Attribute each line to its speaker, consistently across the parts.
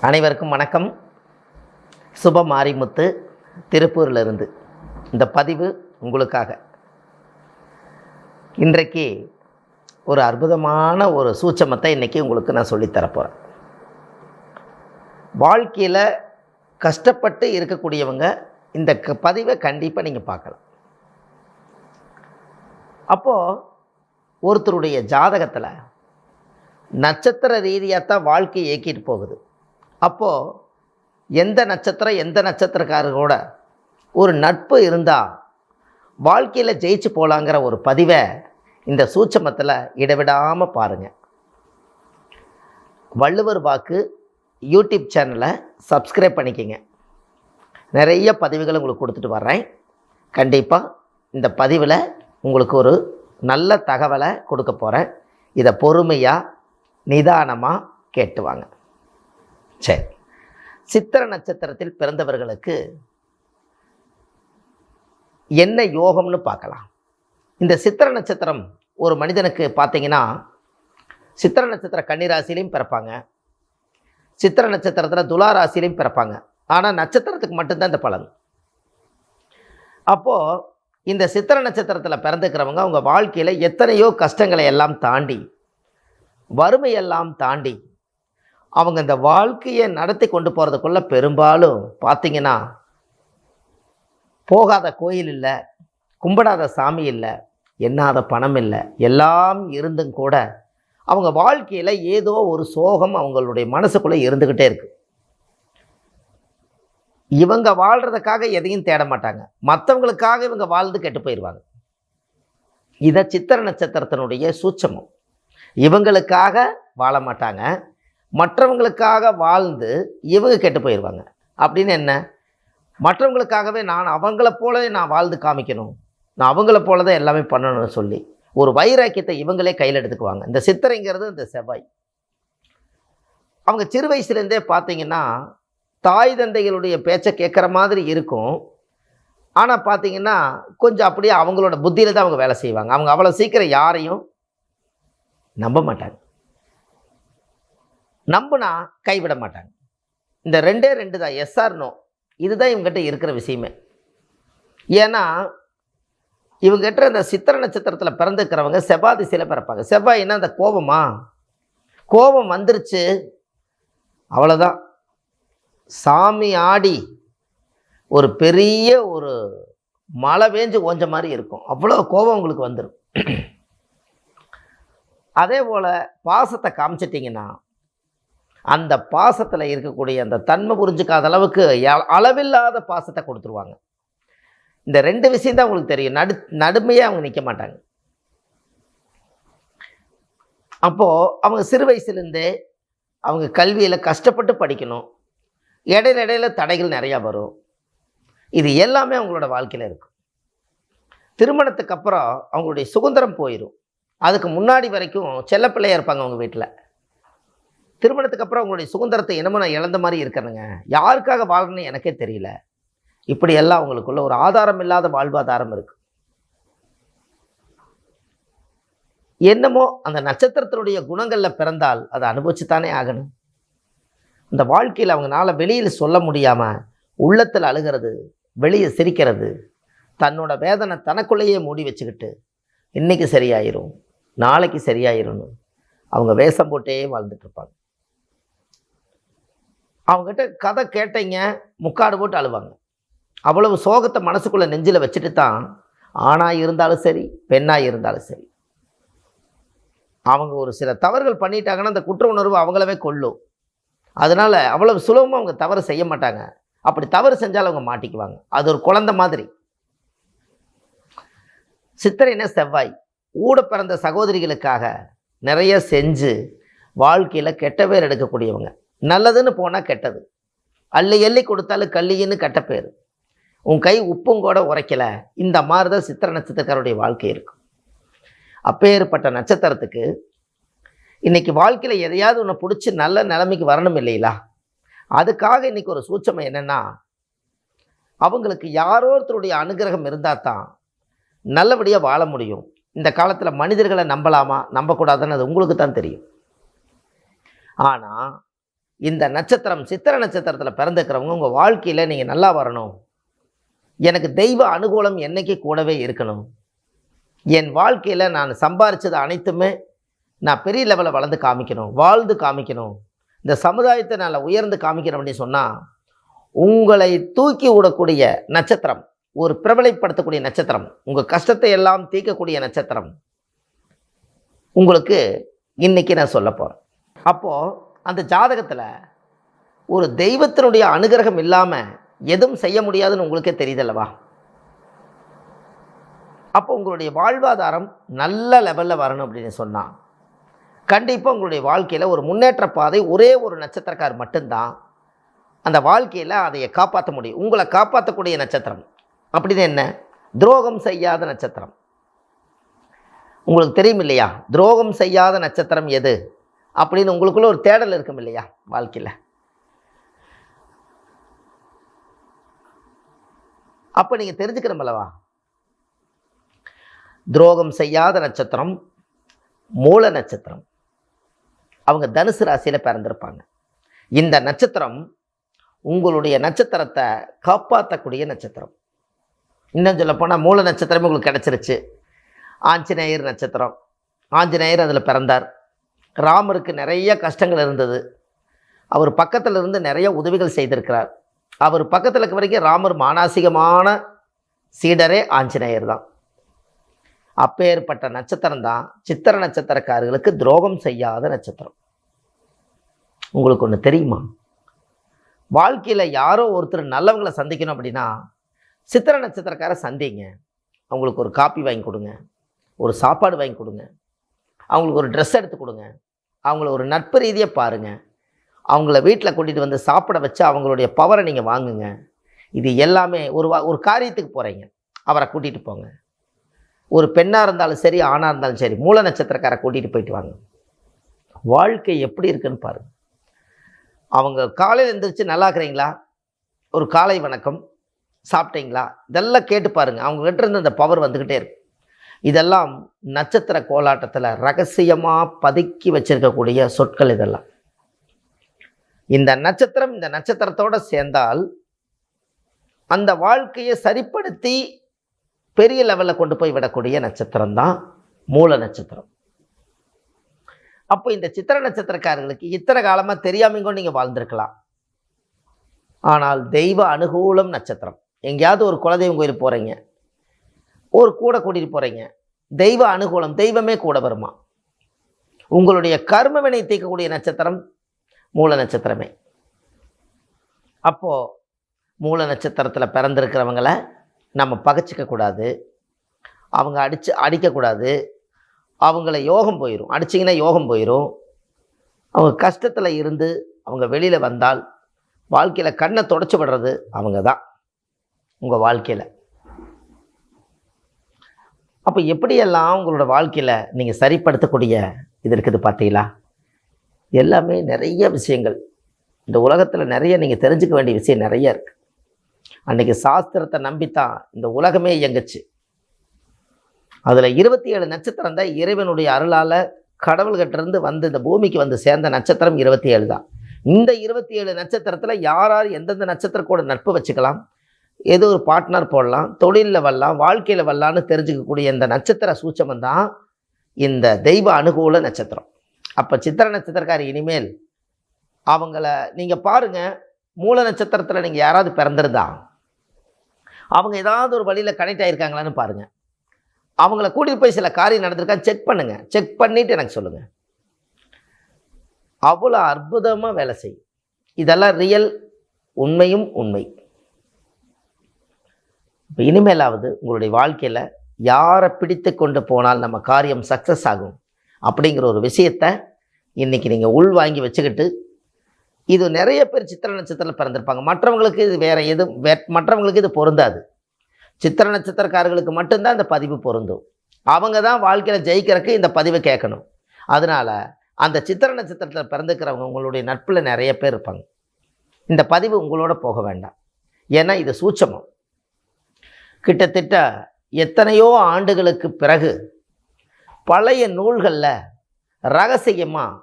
Speaker 1: அனைவருக்கும் வணக்கம். சுப மாரிமுத்து திருப்பூரிலிருந்து இந்த பதிவு உங்களுக்காக. இன்றைக்கு ஒரு அற்புதமான ஒரு சூட்சமத்தை இன்றைக்கி உங்களுக்கு நான் சொல்லித்தரப்போகிறேன். வாழ்க்கையில் கஷ்டப்பட்டு இருக்கக்கூடியவங்க இந்த பதிவை கண்டிப்பாக நீங்கள் பார்க்கலாம். அப்போது ஒருத்தருடைய ஜாதகத்தில் நட்சத்திர ரீதியாக தான் வாழ்க்கையை இயக்கிட்டு போகுது. அப்போது எந்த நட்சத்திரக்காரரோட ஒரு நட்பு இருந்தால் வாழ்க்கையில் ஜெயிச்சு போகலாங்கிற ஒரு பதிவை இந்த சூட்சமத்தில் இடைவிடாமல் பாருங்கள். வள்ளுவர் வாக்கு யூடியூப் சேனலை சப்ஸ்கிரைப் பண்ணிக்கங்க. நிறைய பதிவுகளை உங்களுக்கு கொடுத்துட்டு வர்றேன். கண்டிப்பாக இந்த பதிவில் உங்களுக்கு ஒரு நல்ல தகவலை கொடுக்க போகிறேன். இதை பொறுமையாக நிதானமாக கேட்டுவாங்க. சரி, சித்திர நட்சத்திரத்தில் பிறந்தவர்களுக்கு என்ன யோகம்னு பார்க்கலாம். இந்த சித்திர நட்சத்திரம் ஒரு மனிதனுக்கு பார்த்தீங்கன்னா, சித்திர நட்சத்திர கன்னிராசிலையும் பிறப்பாங்க, சித்திர நட்சத்திரத்தில் துலா ராசிலையும் பிறப்பாங்க. ஆனால் நட்சத்திரத்துக்கு மட்டும்தான் இந்த பலன். அப்போது இந்த சித்திர நட்சத்திரத்தில் பிறந்துக்கிறவங்க அவங்க வாழ்க்கையில் எத்தனையோ கஷ்டங்களை எல்லாம் தாண்டி, வறுமையெல்லாம் தாண்டி அவங்க இந்த வாழ்க்கையை நடத்தி கொண்டு போகிறதுக்குள்ளே பெரும்பாலும் பார்த்திங்கன்னா, போகாத கோயில் இல்லை, கும்பிடாத சாமி இல்லை, எண்ணாத பணம் இல்லை, எல்லாம் இருந்தும் கூட அவங்க வாழ்க்கையில் ஏதோ ஒரு சோகம் அவங்களுடைய மனசுக்குள்ளே இருந்துக்கிட்டே இருக்குது. இவங்க வாழ்கிறதுக்காக எதையும் தேட மாட்டாங்க, மற்றவங்களுக்காக இவங்க வாழ்ந்து கெட்டு போயிடுவாங்க. இதை சித்திர நட்சத்திரத்தினுடைய சூட்சமம். இவங்களுக்காக வாழ மாட்டாங்க, மற்றவங்களுக்காக வாழ்ந்து இவங்க கெட்டு போயிடுவாங்க. அப்படின்னு என்ன, மற்றவங்களுக்காகவே நான் அவங்கள போலவே நான் வாழ்ந்து காமிக்கணும், நான் அவங்கள போல தான் எல்லாமே பண்ணணும்னு சொல்லி ஒரு வைராக்கியத்தை இவங்களே கையில் எடுத்துக்குவாங்க. இந்த சித்திரைங்கிறது இந்த செவ்வாய். அவங்க சிறு வயசுலேருந்தே பார்த்தீங்கன்னா தாய் தந்தைகளுடைய பேச்சை கேட்குற மாதிரி இருக்கும். ஆனால் பார்த்தீங்கன்னா கொஞ்சம் அப்படியே அவங்களோட புத்தியில் தான் அவங்க வேலை செய்வாங்க. அவங்க அவ்வளோ சீக்கிரம் யாரையும் நம்ப மாட்டாங்க, நம்புனா கைவிட மாட்டாங்க. இந்த ரெண்டே தான், எஸ் ஆர் நோ. இதுதான் இவங்ககிட்ட இருக்கிற விஷயமே. ஏன்னா இவங்ககிட்ட இந்த சித்திர நட்சத்திரத்தில் பிறந்துக்கிறவங்க செவ்வாய் திசையில் பிறப்பாங்க. செவ்வாய்னா அந்த கோபம் வந்துருச்சு, அவ்வளோதான். சாமி ஆடி ஒரு பெரிய ஒரு மழை பேஞ்சு ஓஞ்ச மாதிரி இருக்கும், அவ்வளோ கோபம் உங்களுக்கு வந்துடும். அதே போல் பாசத்தை காமிச்சிட்டிங்கன்னா அந்த பாசத்தில் இருக்கக்கூடிய அந்த தன்மை புரிஞ்சுக்காத அளவுக்கு அளவில்லாத பாசத்தை கொடுத்துருவாங்க. இந்த ரெண்டு விஷயந்தான் உங்களுக்கு தெரியும். நடுமையாக அவங்க நிற்க மாட்டாங்க. அப்போது அவங்க சிறு வயசுலேருந்தே அவங்க கல்வியில் கஷ்டப்பட்டு படிக்கணும், இடையில தடைகள் நிறையா வரும். இது எல்லாமே அவங்களோட வாழ்க்கையில் இருக்கும். திருமணத்துக்கு அப்புறம் அவங்களுடைய சுதந்திரம் போயிடும். அதுக்கு முன்னாடி வரைக்கும் செல்லப்பிள்ளையாக இருப்பாங்க அவங்க வீட்டில். திருமணத்துக்கு அப்புறம் அவங்களுடைய சுதந்திரத்தை என்னமோ நான் இழந்த மாதிரி இருக்கிறேங்க, யாருக்காக வாழணும்னு எனக்கே தெரியல, இப்படியெல்லாம் அவங்களுக்குள்ள ஒரு ஆதாரம் இல்லாத வாழ்வாதாரம் இருக்கு. என்னமோ அந்த நட்சத்திரத்தினுடைய குணங்களில் பிறந்தால் அதை அனுபவிச்சுத்தானே ஆகணும். இந்த வாழ்க்கையில் அவங்களால வெளியில் சொல்ல முடியாமல் உள்ளத்தில் அழுகிறது, வெளியே சிரிக்கிறது, தன்னோட வேதனை தனக்குள்ளேயே மூடி வச்சுக்கிட்டு இன்றைக்கி சரியாயிரும் நாளைக்கு சரியாயிரும்னு அவங்க வேஷம் போட்டே வாழ்ந்துட்டுருப்பாங்க. அவங்ககிட்ட கதை கேட்டீங்க முக்காடு போட்டு அழுவாங்க. அவ்வளவு சோகத்தை மனசுக்குள்ளே நெஞ்சில் வச்சுட்டு தான் ஆணாக இருந்தாலும் சரி பெண்ணாக இருந்தாலும் சரி அவங்க ஒரு சில தவறுகள் பண்ணிட்டாங்கன்னா அந்த குற்ற உணர்வு அவங்களவே கொள்ளும். அதனால் அவ்வளவு சுலபமாக அவங்க தவறு செய்ய மாட்டாங்க. அப்படி தவறு செஞ்சாலும் அவங்க மாட்டிக்குவாங்க. அது ஒரு குழந்தை மாதிரி. சித்திரைனா செவ்வாய் ஊட பிறந்த சகோதரிகளுக்காக நிறைய செஞ்சு வாழ்க்கையில் கெட்ட பேர் எடுக்கக்கூடியவங்க. நல்லதுன்னு போனால் கெட்டது, அள்ளி கொடுத்தாலும் கள்ளின்னு கெட்ட பேர், உன் கை உப்பும் கூட உரைக்கலை, இந்த மாதிரி தான் சித்திர நட்சத்திரக்காரருடைய வாழ்க்கை இருக்கும். அப்பேற்பட்ட நட்சத்திரத்துக்கு இன்றைக்கி வாழ்க்கையில் எதையாவது ஒன்று பிடிச்சி நல்ல நிலைமைக்கு வரணும் இல்லைங்களா? அதுக்காக இன்றைக்கி ஒரு சூட்சம் என்னென்னா, அவங்களுக்கு யாரோ ஒருத்தருடைய அனுகிரகம் இருந்தால் தான் நல்லபடியாக வாழ முடியும். இந்த காலத்தில் மனிதர்களை நம்பலாமா நம்பக்கூடாதுன்னு அது உங்களுக்கு தான் தெரியும். ஆனால் இந்த நட்சத்திரம் சித்திரை நட்சத்திரத்தில் பிறந்துக்கிறவங்க உங்கள் வாழ்க்கையில் நீங்கள் நல்லா வரணும், எனக்கு தெய்வ அனுகூலம் என்னைக்கு கூடவே இருக்கணும், என் வாழ்க்கையில் நான் சம்பாரித்தது அனைத்துமே நான் பெரிய லெவலில் வளர்ந்து காமிக்கணும், வாழ்ந்து காமிக்கணும், இந்த சமுதாயத்தை நான் உயர்ந்து காமிக்கணும் அப்படின்னு சொன்னால் உங்களை தூக்கி விடக்கூடிய நட்சத்திரம், ஒரு பிரபலைப்படுத்தக்கூடிய நட்சத்திரம், உங்கள் கஷ்டத்தை எல்லாம் தீர்க்கக்கூடிய நட்சத்திரம் உங்களுக்கு இன்றைக்கி நான் சொல்ல போகிறேன். அப்போது அந்த ஜாதகத்தில் ஒரு தெய்வத்தினுடைய அனுகிரகம் இல்லாமல் எதுவும் செய்ய முடியாதுன்னு உங்களுக்கே தெரியுதல்லவா? அப்போ உங்களுடைய வாழ்வாதாரம் நல்ல லெவலில் வரணும் அப்படின்னு சொன்னால் கண்டிப்பாக உங்களுடைய வாழ்க்கையில் ஒரு முன்னேற்ற பாதை ஒரே ஒரு நட்சத்திரக்கார் மட்டும்தான் அந்த வாழ்க்கையில் அதை காப்பாற்ற முடியும். உங்களை காப்பாற்றக்கூடிய நட்சத்திரம் அப்படின்னு என்ன? துரோகம் செய்யாத நட்சத்திரம். உங்களுக்கு தெரியும் இல்லையா, துரோகம் செய்யாத நட்சத்திரம் எது அப்படின்னு உங்களுக்குள்ள ஒரு தேடல் இருக்கும் இல்லையா வாழ்க்கையில். அப்போ நீங்கள் தெரிஞ்சுக்கணும் அல்லவா, துரோகம் செய்யாத நட்சத்திரம் மூல நட்சத்திரம். அவங்க தனுசு ராசியில் பிறந்திருப்பாங்க. இந்த நட்சத்திரம் உங்களுடைய நட்சத்திரத்தை காப்பாற்றக்கூடிய நட்சத்திரம். இன்னும் சொல்லப்போனால் மூல நட்சத்திரமே உங்களுக்கு கிடச்சிருச்சு. ஆஞ்சநேயர் நட்சத்திரம், ஆஞ்சநேயர் அதில் பிறந்தார். ராமருக்கு நிறைய கஷ்டங்கள் இருந்தது, அவர் பக்கத்தில் இருந்து நிறைய உதவிகள் செய்திருக்கிறார். அவர் பக்கத்தில் இருக்க வரைக்கும் ராமர் மானசீகமான சீடரே ஆஞ்சநேயர் தான். அப்பேற்பட்ட நட்சத்திரம் தான் சித்திர நட்சத்திரக்காரர்களுக்கு துரோகம் செய்யாத நட்சத்திரம். உங்களுக்கு ஒன்று தெரியுமா, வாழ்க்கையில் யாரோ ஒருத்தர் நல்லவங்களை சந்திக்கணும் அப்படின்னா சித்திர நட்சத்திரக்கார சந்திங்க. அவங்களுக்கு ஒரு காப்பி வாங்கி கொடுங்க, ஒரு சாப்பாடு வாங்கி கொடுங்க, அவங்களுக்கு ஒரு ட்ரெஸ் எடுத்து கொடுங்க, அவங்கள ஒரு நட்பு ரீதியாக பாருங்கள், அவங்கள வீட்டில் கூட்டிகிட்டு வந்து சாப்பிட வச்சு அவங்களுடைய பவரை நீங்கள் வாங்குங்க. இது எல்லாமே ஒரு காரியத்துக்கு போகிறீங்க, அவரை கூட்டிகிட்டு போங்க. ஒரு பெண்ணாக இருந்தாலும் சரி, ஆணாக இருந்தாலும் சரி, மூல நட்சத்திரக்காரை கூட்டிகிட்டு போயிட்டு வாங்க. வாழ்க்கை எப்படி இருக்குன்னு பாருங்கள். அவங்க காலையில் எழுந்திரிச்சு நல்லா இருக்கிறீங்களா, ஒரு காலை வணக்கம், சாப்பிட்டீங்களா, இதெல்லாம் கேட்டு பாருங்கள். அவங்ககிட்ட இருந்து அந்த பவர் வந்துக்கிட்டே இருக்கு. இதெல்லாம் நட்சத்திர கோலாட்டத்தில் ரகசியமாக பதுக்கி வச்சிருக்கக்கூடிய சொற்கள் இதெல்லாம். இந்த நட்சத்திரம் இந்த நட்சத்திரத்தோடு சேர்ந்தால் அந்த வாழ்க்கையை சரிப்படுத்தி பெரிய லெவலில் கொண்டு போய் விடக்கூடிய நட்சத்திரம் தான் மூல நட்சத்திரம். அப்போ இந்த சித்திர நட்சத்திரக்காரர்களுக்கு இத்தனை காலமாக தெரியாமங்கோ நீங்கள் வாழ்ந்திருக்கலாம். ஆனால் தெய்வ அனுகூலம் நட்சத்திரம். எங்கேயாவது ஒரு குலதெய்வம் கோயில் போகிறீங்க, ஒரு கூட கூட்டிகிட்டு போகிறீங்க, தெய்வ அனுகூலம், தெய்வமே கூட வருமா. உங்களுடைய கர்ம வினை தீர்க்கக்கூடிய நட்சத்திரம் மூல நட்சத்திரமே. அப்போது மூல நட்சத்திரத்தில் பிறந்திருக்கிறவங்களை நம்ம பகைச்சிக்கக்கூடாது, அவங்க அடிக்கக்கூடாது. அவங்கள யோகம் போயிடும், அடிச்சிங்கன்னா யோகம் போயிடும். அவங்க கஷ்டத்தில் இருந்து அவங்க வெளியில் வந்தால் வாழ்க்கையில் கண்ணை தொடச்சி விடுறது அவங்க தான் உங்கள் வாழ்க்கையில். அப்போ எப்படியெல்லாம் உங்களோட வாழ்க்கையில் நீங்கள் சரிப்படுத்தக்கூடிய இது இருக்குது பார்த்தீங்களா? எல்லாமே நிறைய விஷயங்கள் இந்த உலகத்தில் நிறைய நீங்கள் தெரிஞ்சுக்க வேண்டிய விஷயம் நிறைய இருக்குது. அன்றைக்கி சாஸ்திரத்தை நம்பித்தான் இந்த உலகமே இயங்குச்சு. அதில் 27 நட்சத்திரம் தான் இறைவனுடைய அருளால் கடவுள்கிட்டேருந்து வந்து இந்த பூமிக்கு வந்து சேர்ந்த நட்சத்திரம் 27 தான். இந்த 27 நட்சத்திரத்தில் யார் யார் எந்தெந்த நட்சத்திரத்தோட நட்பு வச்சுக்கலாம், ஏதோ ஒரு பார்ட்னர் போடலாம், தொழிலில் வரலாம், வாழ்க்கையில் வரலான்னு தெரிஞ்சுக்கக்கூடிய இந்த நட்சத்திர சூட்சமம் தான் இந்த தெய்வ அனுகூல நட்சத்திரம். அப்போ சித்திர நட்சத்திரக்காரி இனிமேல் அவங்கள நீங்கள் பாருங்கள், மூல நட்சத்திரத்தில் நீங்கள் யாராவது பிறந்திருந்தா அவங்க ஏதாவது ஒரு வழியில் கனெக்ட் ஆகிருக்காங்களான்னு பாருங்கள். அவங்கள கூட்டிகிட்டு போய் சில காரியம் நடந்திருக்கா செக் பண்ணுங்கள். செக் பண்ணிவிட்டு எனக்கு சொல்லுங்கள். அவ்வளோ அற்புதமாக வேலை செய்யும். இதெல்லாம் ரியல், உண்மையும் உண்மை. இப்போ இனிமேலாவது உங்களுடைய வாழ்க்கையில் யாரை பிடித்து கொண்டு போனால் நம்ம காரியம் சக்ஸஸ் ஆகும் அப்படிங்கிற ஒரு விஷயத்தை இன்றைக்கி நீங்கள் உள் வாங்கி வச்சுக்கிட்டு, இது நிறைய பேர் சித்திர நட்சத்திரத்தில் பிறந்திருப்பாங்க, மற்றவங்களுக்கு இது வேறு மற்றவங்களுக்கு இது பொருந்தாது. சித்திர நட்சத்திரக்காரர்களுக்கு மட்டும்தான் இந்த பதிவு பொருந்தும். அவங்க தான் வாழ்க்கையில் ஜெயிக்கிறதுக்கு இந்த பதிவை கேட்கணும். அதனால் அந்த சித்திர நட்சத்திரத்தில் பிறந்துக்கிறவங்க உங்களுடைய நட்பில் நிறைய பேர் இருப்பாங்க. இந்த பதிவு உங்களோட போக வேண்டாம். ஏன்னா இது சூட்சமம். கிட்டத்தட்ட எத்தனையோ ஆண்டுகளுக்கு பிறகு பழைய நூல்களில் ரகசியமாக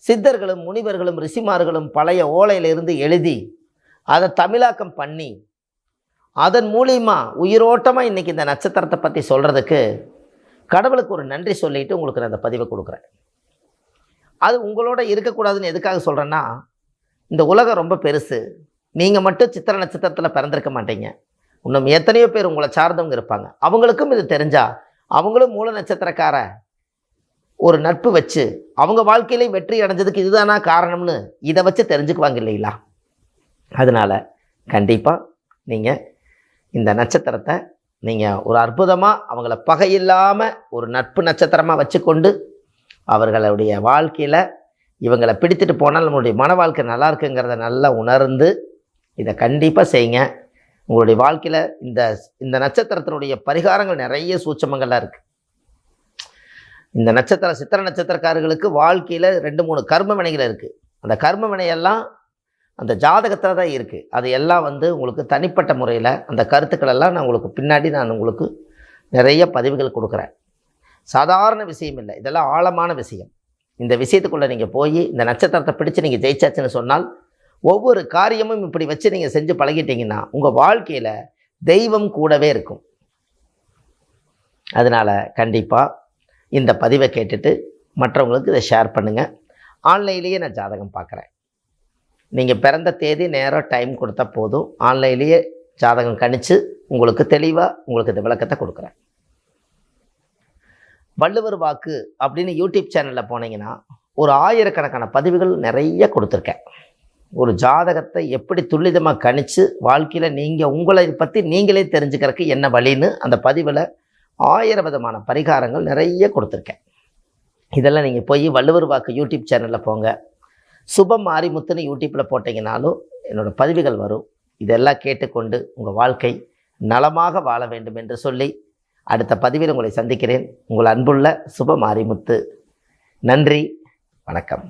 Speaker 1: சித்தர்களும் முனிவர்களும் ரிஷிமார்களும் பழைய ஓலையிலிருந்து எழுதி அதை தமிழாக்கம் பண்ணி அதன் மூலியமாக உயிரோட்டமாக இன்றைக்கி இந்த நட்சத்திரத்தை பற்றி சொல்கிறதுக்கு கடவுளுக்கு ஒரு நன்றி சொல்லிவிட்டு உங்களுக்கு நான் அந்த பதிவை கொடுக்குறேன். அது உங்களோட இருக்கக்கூடாதுன்னு எதுக்காக சொல்கிறேன்னா, இந்த உலகம் ரொம்ப பெருசு. நீங்கள் மட்டும் சித்திரை நட்சத்திரத்தில் பிறந்திருக்க மாட்டீங்க. இன்னும் எத்தனையோ பேர் உங்களை சார்ந்தவங்க இருப்பாங்க. அவங்களுக்கும் இது தெரிஞ்சால் அவங்களும் மூல நட்சத்திரக்கார ஒரு நட்பு வச்சு அவங்க வாழ்க்கையிலையும் வெற்றி அடைஞ்சதுக்கு இதுதானா காரணம்னு இதை வச்சு தெரிஞ்சுக்குவாங்க இல்லைங்களா? அதனால் கண்டிப்பாக நீங்கள் இந்த நட்சத்திரத்தை நீங்கள் ஒரு அற்புதமாக அவங்கள பகையில்லாமல் ஒரு நட்பு நட்சத்திரமாக வச்சுக்கொண்டு அவர்களுடைய வாழ்க்கையில் இவங்களை பிடித்துட்டு போனால் நம்மளுடைய மன வாழ்க்கை நல்லா இருக்குங்கிறத நல்லா உணர்ந்து இதை கண்டிப்பாக செய்யுங்க. உங்களுடைய வாழ்க்கையில் இந்த நட்சத்திரத்தினுடைய பரிகாரங்கள் நிறைய சூட்சமங்கள்லாம் இருக்குது. இந்த சித்திரை நட்சத்திரக்காரர்களுக்கு வாழ்க்கையில் 2-3 கர்ம வினைகள் இருக்குது. அந்த கர்ம வினையெல்லாம் அந்த ஜாதகத்தில் தான் இருக்குது. அது எல்லாம் உங்களுக்கு தனிப்பட்ட முறையில் அந்த கருத்துக்களெல்லாம் நான் உங்களுக்கு நிறைய பதிவுகள் கொடுக்குறேன். சாதாரண விஷயம் இல்லை, இதெல்லாம் ஆழமான விஷயம். இந்த விஷயத்துக்குள்ளே நீங்கள் போய் இந்த நட்சத்திரத்தை பிடிச்சி நீங்கள் ஜெயிச்சாச்சுன்னு சொன்னால் ஒவ்வொரு காரியமும் இப்படி வச்சு நீங்கள் செஞ்சு பழகிட்டீங்கன்னா உங்கள் வாழ்க்கையில் தெய்வம் கூடவே இருக்கும். அதனால் கண்டிப்பாக இந்த பதிவை கேட்டுட்டு மற்றவங்களுக்கு இதை ஷேர் பண்ணுங்கள். ஆன்லைன்லேயே நான் ஜாதகம் பார்க்குறேன். நீங்கள் பிறந்த தேதி நேரம் டைம் கொடுத்தா போதும், ஆன்லைன்லேயே ஜாதகம் கணிச்சு உங்களுக்கு தெளிவாக உங்களுக்கு இந்த விளக்கத்தை கொடுக்குறேன். வள்ளுவர் வாக்கு அப்படின்னு யூடியூப் சேனலில் போனீங்கன்னா ஒரு 1000கணக்கான பதிவுகள் நிறைய கொடுத்துருக்கேன். ஒரு ஜாதகத்தை எப்படி துல்லிதமாக கணிச்சு வாழ்க்கையில் நீங்கள் உங்களை பற்றி நீங்களே தெரிஞ்சுக்கிறதுக்கு என்ன வழின்னு அந்த பதிவில் 1000 விதமான பரிகாரங்கள் நிறைய கொடுத்துருக்கேன். இதெல்லாம் நீங்கள் போய் வள்ளுவர் வாக்கு யூடியூப் சேனலில் போங்க. சுபம் மாரிமுத்துன்னு யூடியூப்பில் போட்டிங்கனாலும் என்னோடய பதிவுகள் வரும். இதெல்லாம் கேட்டுக்கொண்டு உங்கள் வாழ்க்கை நலமாக வாழ வேண்டும் என்று சொல்லி அடுத்த பதிவில் உங்களை சந்திக்கிறேன். உங்கள் அன்புள்ள சுப மாரிமுத்து. நன்றி, வணக்கம்.